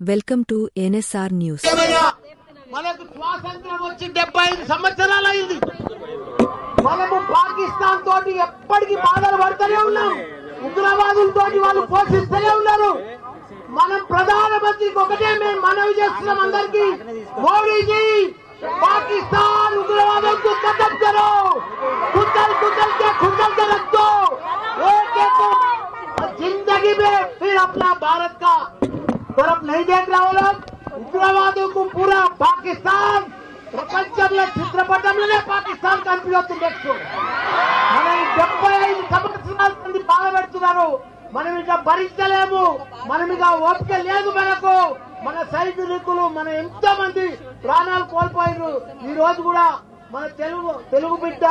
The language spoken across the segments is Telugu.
Welcome to NSR news. మనకు స్వాతంత్రం వచ్చి 75 సంవత్సరాలైంది. మనము పాకిస్తాన్ తోటి ఎప్పటికీ బాధలు పడుతూనే ఉన్నాం. ఉగ్రవాదులతోటి వాళ్ళు పోషిస్తూనే ఉన్నారు. మనం ప్రధానమంత్రికి ఒకటే మేము మనవి చేస్తున్నాం అందరికీ, మోడీజీ पाकिस्तान उग्रवादों को खत्म करो, कुचल के रख दो, एक जिंदगी में फिर अपना भारत का तरफ नहीं देख रहा हो लोग. उग्रवादों को पूरा पाकिस्तान ప్రపంచంలో చిత్రపటంలోనే పాకిస్తాన్ కనిపిస్తుంది. నెక్స్ట్ మనం 75 సంవత్సరాల నుండి బాధపెడుతున్నారు. మనం ఇక భరించలేము, మనం ఇక ఓపిక లేదు మనకు. మన సైనికులు మన ఎంతో మంది ప్రాణాలు కోల్పోయారు. ఈ రోజు కూడా మన తెలుగు బిడ్డ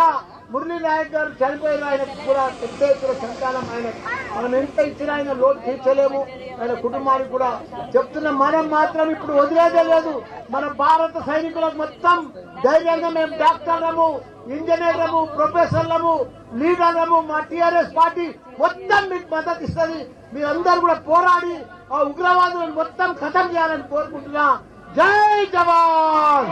మురళీ నాయక్ గారు చనిపోయారు. ఆయనకు కూడా పెద్ద ఎత్తున సంతానం. ఆయన మనం ఎంత ఇచ్చినా ఆయన లోటు తీర్చలేము. ఆయన కుటుంబానికి కూడా చెప్తున్న మనం మాత్రం ఇప్పుడు వదిలేదే లేదు. మన భారత సైనికులకు మొత్తం ధైర్యంగా మేము డాక్టర్లము, ఇంజనీర్లము, ప్రొఫెసర్లము, లీడర్లము, మా టీఆర్ఎస్ పార్టీ మొత్తం మీకు మద్దతు ఇస్తుంది. మీరందరూ కూడా పోరాడి ఆ ఉగ్రవాదులను మొత్తం ఖతం చేయాలని కోరుకుంటున్నా. జై జవాన్.